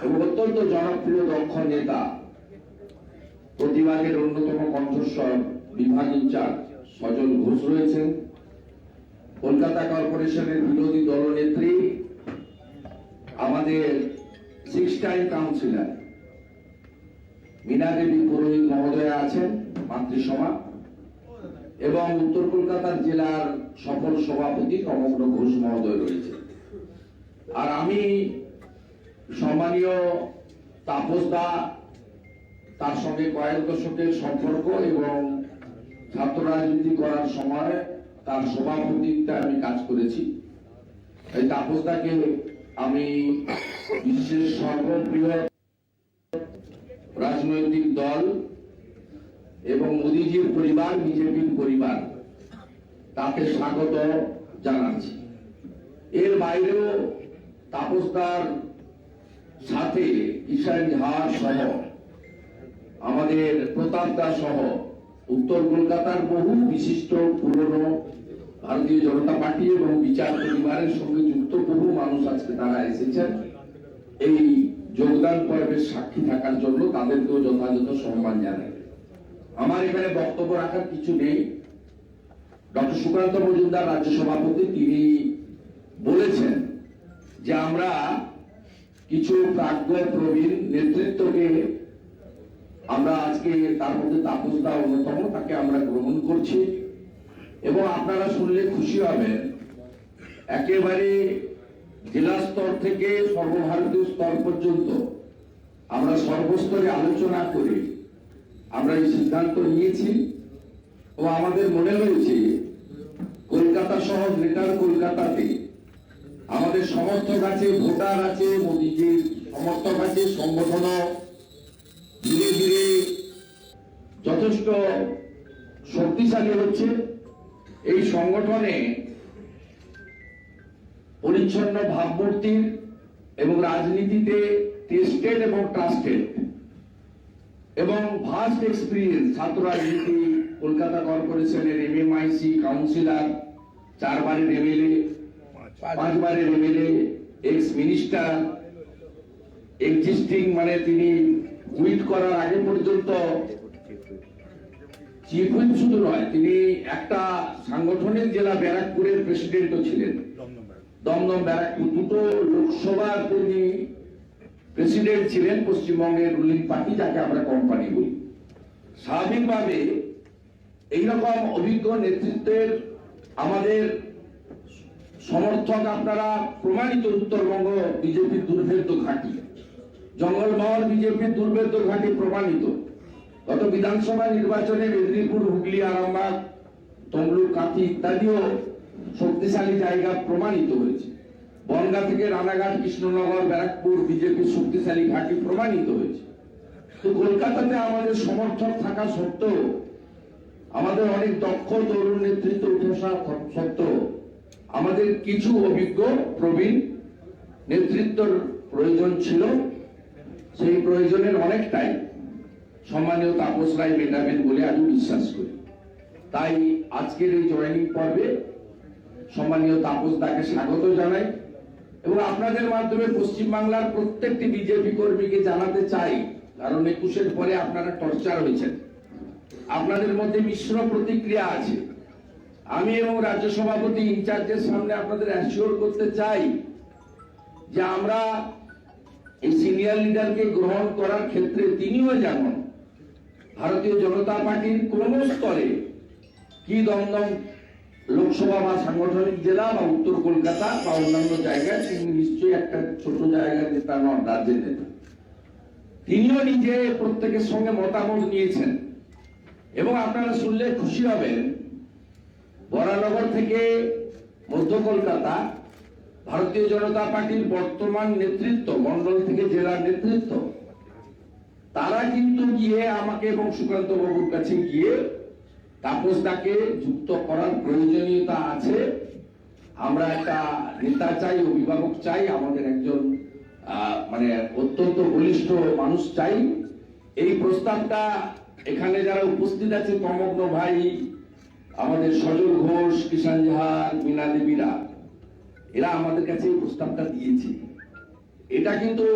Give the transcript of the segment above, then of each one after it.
এবং অত্যন্ত জনপ্রিয় দক্ষ নেতা, প্রতিবাদের অন্যতম কণ্ঠস্বর বিভাগ ইনচার্জ সজল ঘোষ রয়েছেন, কলকাতা কর্পোরেশনের বিরোধী দলনেত্রী আমাদের 6 টাইম কাউন্সিলর মীনা দেবী পুরোহিত মহোদয়া আছেন মাতৃসভা, এবং উত্তর কলকাতার জেলার সফল সভাপতি সমগ্র ঘোষ মহোদয় রয়েছে। আর আমি সম্মানীয় তাপস দা, তার সঙ্গে কয়েক দশকের সম্পর্ক এবং ছাত্র রাজনীতি করার সময় তার সভাপতিত্বে আমি কাজ করেছি। এই তাপস দাকে আমি বিশ্বের সর্ববৃহৎ রাজনৈতিক দল এবং মোদীজির পরিবার, বিজেপির পরিবার, তাকে স্বাগত জানাচ্ছি। এর বাইরেও তাপসদার সাথে কিষাণ ঝা সহ আমাদের প্রতাপ দা সহ উত্তর কলকাতার বহু বিশিষ্ট পুরনো ভারতীয় জনতা পার্টি এবং বিচার পরিবারের সঙ্গে যুক্ত বহু মানুষ আজকে তারা এসেছেন এই যোগদান পর্বের সাক্ষী থাকার জন্য। তাদেরকেও যথাযথ সম্মান জানাই। আমার এখানে বক্তব্য রাখার কিছু নেই। ডক্টর সুকান্ত মজুমদার রাজ্য সভাপতি, তিনি বলেছেন যে আমরা কিছু প্রাজ্ঞ প্রবীণ নেতৃত্বকে আমরা আজকে, তার মধ্যে তাপস দা অন্যতম, তাকে আমরা গ্রহণ করছি। এবং আপনারা শুনলে খুশি হবেন, একেবারে জেলা স্তর থেকে সর্বভারতীয় স্তর পর্যন্ত আমরা সর্বস্তরে আলোচনা করে আমরা এই সিদ্ধান্ত নিয়েছি। ও আমাদের মনে হয়েছে কলকাতা সহ গ্রেটার কলকাতাতে আমাদের সমর্থক আছে, ভোটার আছে, মোদীজির সমর্থক আছে, সংগঠন ধীরে ধীরে যথেষ্ট শক্তিশালী হচ্ছে। এই সংগঠনে পরিচ্ছন্ন ভাবমূর্তির এবং রাজনীতিতে টেস্টেড এবং ট্রাস্টেড এবং ভাস্ট এক্সপিরিয়েন্স ছাত্র রাজনীতি, কলকাতা কর্পোরেশনের এমএমআইসি কাউন্সিলর, 4 বারের এমএলএ, 5 বারের এমএলএ, এক্স মিনিস্টার, এক্সিস্টিং মানে তিনি উইথ করার আগে পর্যন্ত চিফ হুইপ শুধু নয়, তিনি একটা সাংগঠনিক জেলা ব্যারাকপুরের প্রেসিডেন্টও ছিলেন। দমদম ব্যারাকপুর দুটো লোকসভার তিনি প্রেসিডেন্ট ছিলেন, পশ্চিমবঙ্গের রুলিং পার্টি, যাকে আমরা কোম্পানি বলি। স্বাভাবিকভাবে এইরকম অভিজ্ঞ নেতৃত্বের আমাদের সমর্থক আপনারা প্রমাণিত। উত্তরবঙ্গ বিজেপির দুর্ভেদ্য ঘাঁটি, জঙ্গলমহল বিজেপির দুর্ভেদ্য ঘাঁটি প্রমাণিত। গত বিধানসভা নির্বাচনে মেদিনীপুর, হুগলি, আরামবাগ, তমলুক, কাঁথি ইত্যাদিও শক্তিশালী জায়গা প্রমাণিত হয়েছে। বনগাঁ থেকে রানাঘাট, কৃষ্ণনগর, ব্যারাকপুর বিজেপির শক্তিশালী ঘাঁটি প্রমাণিত হয়েছে। তো কলকাতাতে আমাদের সমর্থক থাকা সত্ত্বেও, আমাদের অনেক দক্ষ তরুণ নেতৃত্ব উঠে আসা সত্ত্বেও, আমাদের কিছু অভিজ্ঞ প্রবীণ নেতৃত্বের প্রয়োজন ছিল। সেই প্রয়োজনের অনেকটাই সম্মানীয় তাপস রায় মেটাবেন বলে আমি বিশ্বাস করি। তাই আজকের এই জয়েনিং পর্বে সম্মানীয় তাপস দাকে স্বাগত জানাই এবং আপনাদের মাধ্যমে পশ্চিমবাংলার প্রত্যেকটি বিজেপি কর্মীকে জানাতে চাই, কারণ 21-এর পরে আপনারা টর্চার হয়েছেন, আপনাদের মধ্যে মিশ্র প্রতিক্রিয়া আছে। আমি এবং রাজ্য সভাপতি ইনচার্জের সামনে আপনাদের অ্যাসিওর করতে চাই যে আমরা এই সিনিয়র লিডারকে গ্রহণ করার ক্ষেত্রে তিনিও যেমন ভারতীয় জনতা পার্টির কোন স্তরে কি দমদম লোকসভা বা সাংগঠনিক জেলা বা উত্তর কলকাতা বা অন্যান্য জায়গায় তিনি নিশ্চয়ই একটা ছোট জায়গার নেতা নন, রাজ্যের নেতা। তিনিও নিজে প্রত্যেকের সঙ্গে মতামত নিয়েছেন এবং আপনারা শুনলে খুশি হবেন, বরানগর থেকে মধ্য কলকাতা ভারতীয় জনতা পার্টির বর্তমান নেতৃত্ব, মন্ডল থেকে জেলার নেতৃত্ব, তারা কিন্তু গিয়ে আমাকে এবং সুকান্ত বাবুর কাছে গিয়ে তাপস দাকে যুক্ত করার প্রয়োজনীয়তা আছে, আমরা একটা নেতা চাই, অভিভাবক চাই, আমাদের একজন মানে অত্যন্ত বলিষ্ঠ মানুষ চাই। এই প্রস্তাবটা এখানে যারা উপস্থিত আছে, তমগ্ন ভাই, আমাদের সজল ঘোষ, কিষাণ ঝা, মীনা দেবীরা, এরা আমাদের কাছে এই প্রস্তাবটা দিয়েছে। এটা কিন্তু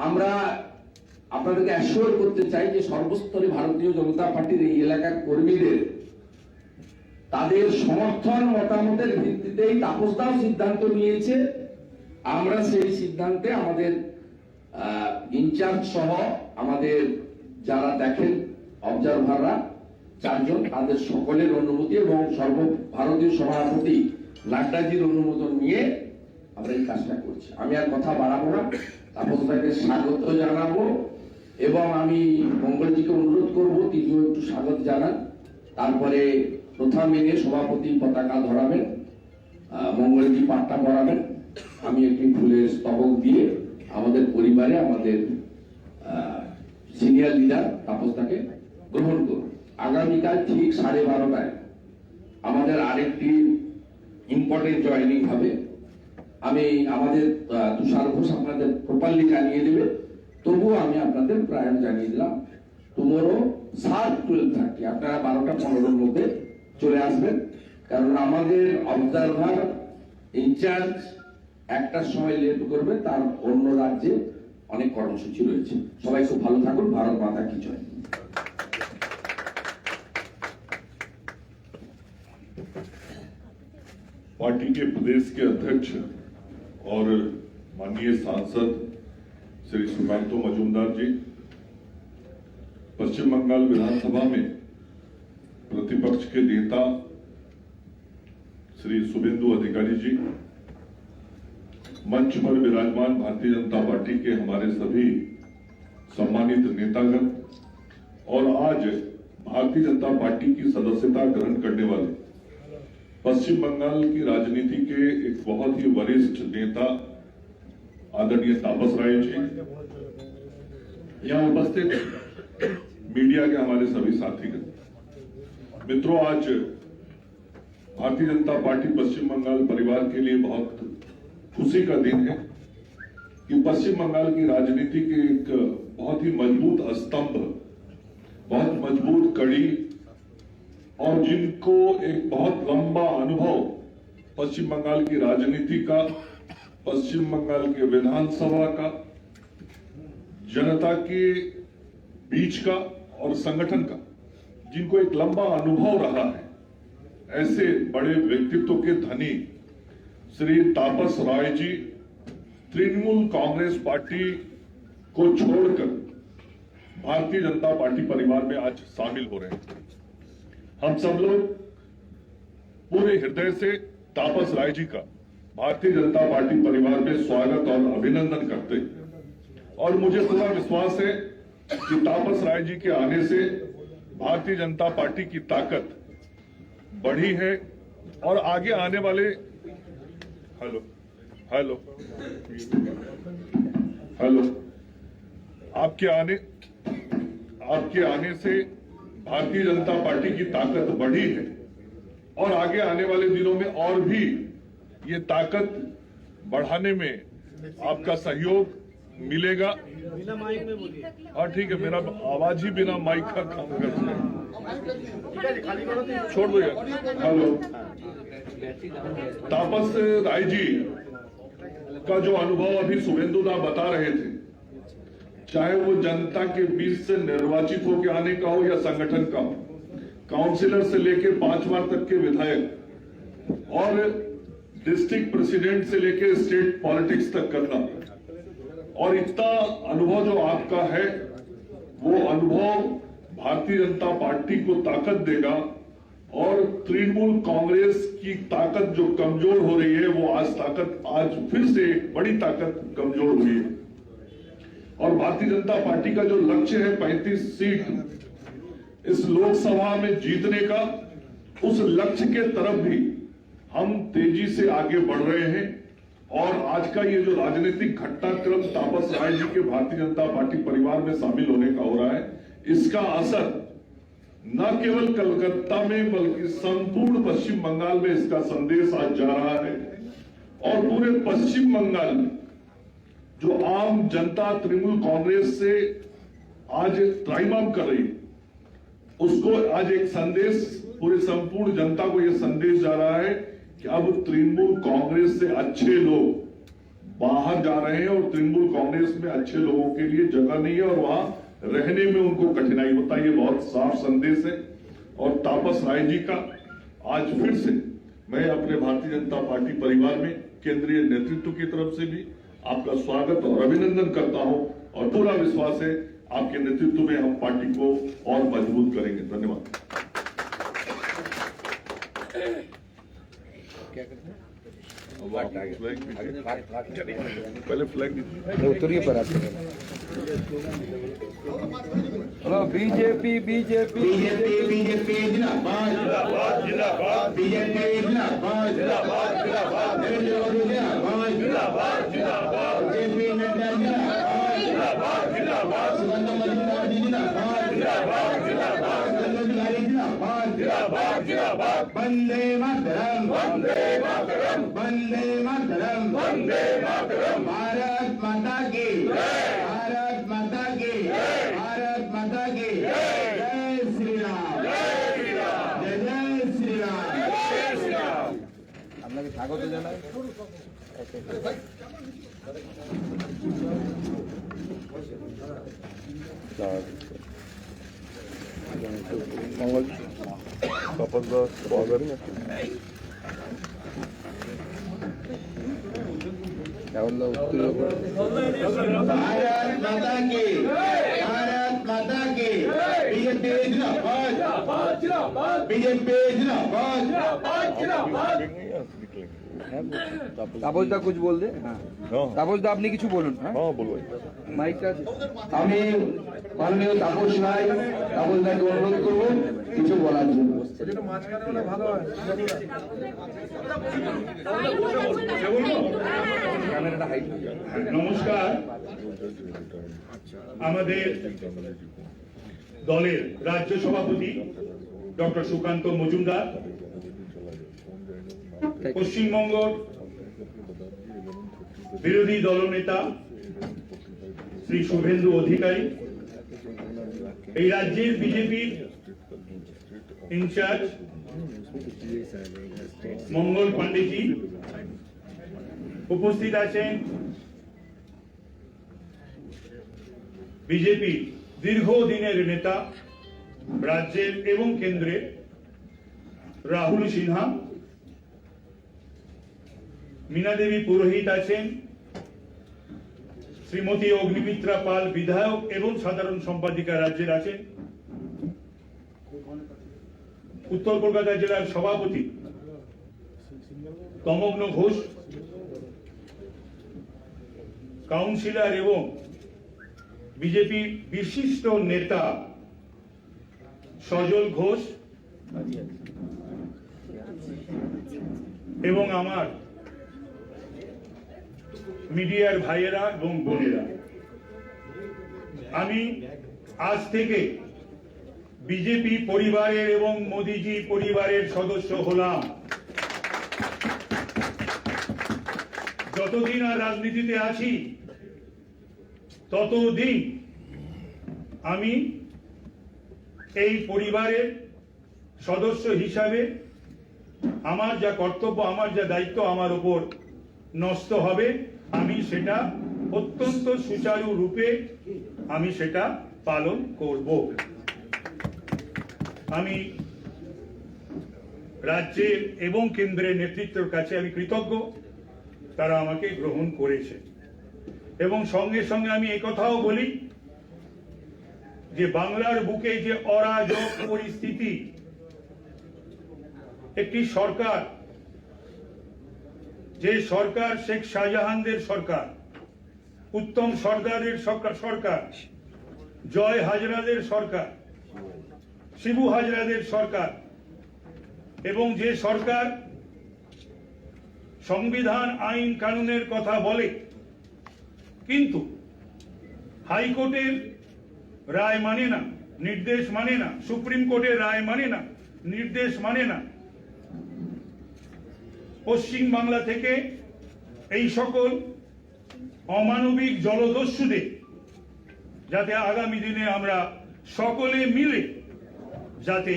আমরা আপনাদেরকে অ্যাসিওর করতে চাই যে সর্বস্তরে ভারতীয় জনতা পার্টির এই এলাকার কর্মীদের তাদের সমর্থন মতামতের ভিত্তিতেই তাপসদাও সিদ্ধান্ত নিয়েছে। আমরা সেই সিদ্ধান্তে আমাদের ইনচার্জ সহ আমাদের যারা দেখেন অবজারভাররা 4 জন, তাদের সকলের অনুমতি এবং সর্বভারতীয় সভাপতি নাড্ডাজির অনুমোদন নিয়ে আমরা এই কাজটা করছি। আমি আর কথা বাড়াবো না, তাপসদাকে স্বাগত জানাবো এবং আমি মঙ্গলজিকে অনুরোধ করব তিনিও একটু স্বাগত জানান। তারপরে প্রথা মেনে সভাপতি পতাকা ধরাবেন, মঙ্গলজি পাঠটা পড়াবেন, আমি একটি ফুলের স্তবক দিয়ে আমাদের পরিবারে আমাদের সিনিয়র লিডার তাপসদাকে গ্রহণ করব। আগামীকাল ঠিক 12:30টায় আমাদের আরেকটি ইম্পর্টেন্ট জয়েনিং হবে। আমি আমাদের তুষার ঘোষ আপনাদের প্রপারলি জানিয়ে দেবে, তবুও আমি আপনাদের প্রায় জানিয়ে দিলাম টুমোরো শার্প 12:30 আপনারা 12:15-র মধ্যে চলে আসবেন, কারণ আমাদের অবজারভার ইনচার্জ 1টার সময় লেট করবে, তার অন্য রাজ্যে অনেক কর্মসূচি রয়েছে। সবাই খুব ভালো থাকুন। ভারত মাতা কি জয়। पार्टी के प्रदेश के अध्यक्ष और माननीय सांसद श्री सुकांतो मजूमदार जी, पश्चिम बंगाल विधानसभा में प्रतिपक्ष के नेता श्री शुभेंदु अधिकारी जी, मंच पर विराजमान भारतीय जनता पार्टी के हमारे सभी सम्मानित नेतागण और आज भारतीय जनता पार्टी की सदस्यता ग्रहण करने वाले पश्चिम बंगाल की राजनीति के एक बहुत ही वरिष्ठ नेता आदरणीय तापस राय जी, यहाँ उपस्थित मीडिया के हमारे सभी साथीगण, मित्रों, आज भारतीय जनता पार्टी पश्चिम बंगाल परिवार के लिए बहुत खुशी का दिन है कि पश्चिम बंगाल की राजनीति के एक बहुत ही मजबूत स्तंभ, बहुत मजबूत कड़ी और जिनको एक बहुत लंबा अनुभव पश्चिम बंगाल की राजनीति का, पश्चिम बंगाल के विधानसभा का, जनता के बीच का और संगठन का, जिनको एक लंबा अनुभव रहा है, ऐसे बड़े व्यक्तित्व के धनी श्री तापस राय जी तृणमूल कांग्रेस पार्टी को छोड़कर भारतीय जनता पार्टी परिवार में आज शामिल हो रहे हैं। हम सब लोग पूरे हृदय से तापस राय जी का भारतीय जनता पार्टी परिवार में स्वागत और अभिनंदन करते हैं और मुझे पूरा विश्वास है कि तापस राय जी के आने से भारतीय जनता पार्टी की ताकत बढ़ी है और आगे आने वाले हेलो आपके आने से भारतीय जनता पार्टी की ताकत बढ़ी है और आगे आने वाले दिनों में और भी ये ताकत बढ़ाने में आपका सहयोग मिलेगा। बिना माइक में बोलिए। हाँ ठीक है, मेरा आवाज ही बिना माइक का काम करता है, छोड़ दो यार। हेलो, तापस राय जी का जो अनुभव अभी शुभेंदुदा बता रहे थे, चाहे वो जनता के बीच से निर्वाचित होकर आने का हो या संगठन का हो, काउंसिलर से लेकर 5 बार तक के विधायक और डिस्ट्रिक्ट प्रेसिडेंट से लेकर स्टेट पॉलिटिक्स तक करना, और इतना अनुभव जो आपका है, वो अनुभव भारतीय जनता पार्टी को ताकत देगा और तृणमूल कांग्रेस की ताकत जो कमजोर हो रही है, वो आज फिर से एक बड़ी ताकत कमजोर हुई है। और भारतीय जनता पार्टी का जो लक्ष्य है 35 सीट इस लोकसभा में जीतने का, उस लक्ष्य के तरफ भी हम तेजी से आगे बढ़ रहे हैं। और आज का ये जो राजनीतिक घटनाक्रम तापस राय जी के भारतीय जनता पार्टी परिवार में शामिल होने का हो रहा है, इसका असर न केवल कलकत्ता में बल्कि संपूर्ण पश्चिम बंगाल में इसका संदेश आज जा रहा है। और पूरे पश्चिम बंगाल में जो आम जनता तृणमूल कांग्रेस से आज त्राहिमाम कर रही है, उसको आज एक संदेश पूरे संपूर्ण जनता को यह संदेश जा रहा है कि अब तृणमूल कांग्रेस से अच्छे लोग बाहर जा रहे हैं और तृणमूल कांग्रेस में अच्छे लोगों के लिए जगह नहीं है और वहां रहने में उनको कठिनाई होता है। ये बहुत साफ संदेश है। और तापस राय जी का आज फिर से मैं अपने भारतीय जनता पार्टी परिवार में केंद्रीय नेतृत्व की तरफ से भी आपका स्वागत और अभिनंदन करता हूं और पूरा विश्वास है आपके नेतृत्व में हम पार्टी को और मजबूत करेंगे। धन्यवाद। पहले फ्लैग उतरिए पर आप hello BJP BJP BJP BJP जिंदाबाद जिंदाबाद जिंदाबाद बीजेपी जिंदाबाद जिंदाबाद जिंदाबाद नरेंद्र मोदी जिंदाबाद जिंदाबाद जिंदाबाद जेपी नड्डा जिंदाबाद जिंदाबाद सुगंधा मजूमदार जी जिंदाबाद जिंदाबाद जिंदाबाद बिहारी जिंदाबाद जिंदाबाद जिंदाबाद वंदे मातरम वंदे मातरम वंदे मातरम वंदे मातरम भारत माता की भारत माता की भारत माता की जय श्री राम जय श्री राम जय श्री राम जय श्री राम। আপনাকে স্বাগত জানাই। মঙ্গল কপল স্বাগত भारत माता की भारत माता की बीजेपी जिंदाबाद बीजेपी जिंदाबाद। তাপসদা कुछ बोल दे। हाँ তাপসদা আপনি কিছু বলুন। হ্যাঁ বলবো মাইকটা আমি মাননীয় তাপস রায় তাপসদাকে অনুরোধ করব কিছু বলার জন্য। ক্যামেরাটা হাইট নমস্কার। আমাদের দলের রাজ্য সভাপতি ডক্টর সুকান্ত মজুমদার, পশ্চিমবঙ্গ বিরোধী দলনেতা শ্রী শুভেন্দু অধিকারী, এই রাজ্যের বিজেপির ইনচার্জ মঙ্গল পান্ডেজি, উপস্থিত আছেন বিজেপি দীর্ঘদিনের নেতা রাজ্যের এবং কেন্দ্রের রাহুল সিনহা, मीना देवी पुरोहित आছেন, श्रीमती अग्निमित्रा पाल विधायक एवं साधारण सम्पादिका राज्येर आছেন, उत्तर कलकाता जिलार सभापति तमग्न घोष, काउंसिलर एवं बीजेपी विशिष्ट नेता सजल घोष एवं आमार মিডিয়ার ভাইয়েরা এবং বোনেরা, আমি আজ থেকে বিজেপি পরিবারের এবং মোদিজি পরিবারের সদস্য হলাম। যতদিন আর রাজনীতিতে আছি ততদিন আমি এই পরিবারের সদস্য হিসাবে আমার যা কর্তব্য, আমার যা দায়িত্ব আমার উপর ন্যস্ত হবে, আমি সেটা অত্যন্ত সুচারু রূপে আমি সেটা পালন করব। আমি রাজ্যের এবং কেন্দ্রের নেতৃত্বের কাছে আমি কৃতজ্ঞ, তারা আমাকে গ্রহণ করেছে। এবং সঙ্গে সঙ্গে আমি এই কথাও বলি যে বাংলার বুকে যে অরাজক পরিস্থিতি, একটি সরকার, যে সরকার শেখ শাহজাহানদের সরকার, উত্তম সরকারের সরকার, জয় হাজরাদের সরকার, শিবু হাজরাদের সরকার, এবং যে সরকার সংবিধান আইন কানুনের কথা বলে কিন্তু হাইকোর্টের রায় মানে না, নির্দেশ মানে না, সুপ্রিম কোর্টের রায় মানে না, নির্দেশ মানে না, পশ্চিম বাংলা থেকে এই সকল অমানবিক জলদস্যুদের যাতে আগামী দিনে আমরা সকলে মিলে যাতে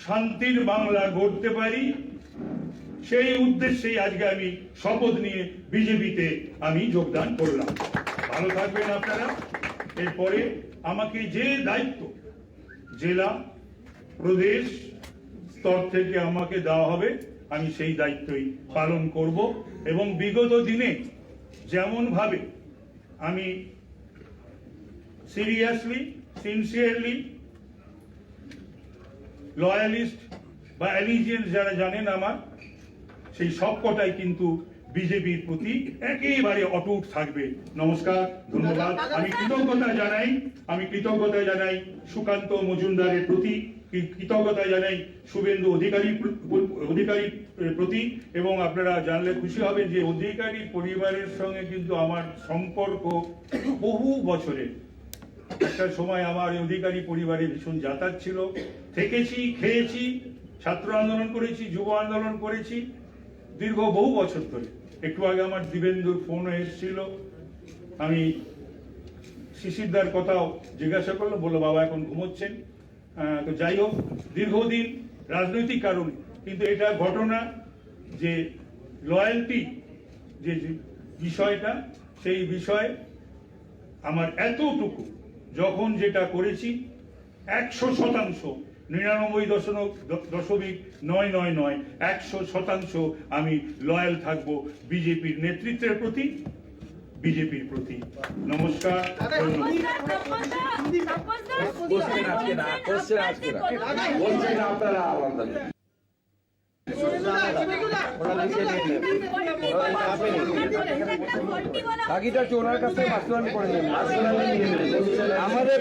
শান্তির বাংলা গড়তে পারি, সেই উদ্দেশ্যেই আজকে আমি শপথ নিয়ে বিজেপিতে আমি যোগদান করলাম। ভালো থাকবেন আপনারা। এরপরে আমাকে যে দায়িত্ব জেলা প্রদেশ স্তর থেকে আমাকে দেওয়া হবে আমি সেই দায়িত্বই পালন করব এবং বিগত দিনে যেমন ভাবে আমি সিরিয়াসলি সিনসিয়ারলি লয়ালিস্ট বা অ্যালিজিয়েন্স যারা জানেন আমার সেই সবকটাই কিন্তু বিজেপির প্রতি একেবারে অটুট থাকবে। নমস্কার, ধন্যবাদ। আমি কৃতজ্ঞতা জানাই সুকান্ত মজুমদারের প্রতি, কৃতজ্ঞতা জানাই শুভেন্দু অধিকারীর প্রতি, এবং আপনারা জানলে খুশি হবেন যে অধিকারী পরিবারের সঙ্গে কিন্তু আমার সম্পর্ক বহু বছরের। একটা সময় আমার অধিকারী পরিবারে ভীষণ যাতায়াত ছিল, থেকেছি, খেয়েছি, ছাত্র আন্দোলন করেছি, যুব আন্দোলন করেছি দীর্ঘ বহু বছর ধরে। একটু আগে আমার দিবেন্দুর ফোন এসেছিল, আমি শিশিরদার কথাও জিজ্ঞাসা করলো, বললো বাবা এখন ঘুমোচ্ছেন। তো যাই হোক, দীর্ঘদিন রাজনৈতিক কারণে, কিন্তু এটা ঘটনা যে লয়্যালটি যে বিষয়টা, সেই বিষয়ে আমার এতটুকু যখন যেটা করেছি 100%, 99.999 আমি লয়াল থাকবো বিজেপির নেতৃত্বের প্রতি, বিজেপির প্রতি। নমস্কার, বাকিটা চোরার কাছে পার্সোনালি করে নেবেন। আমাদের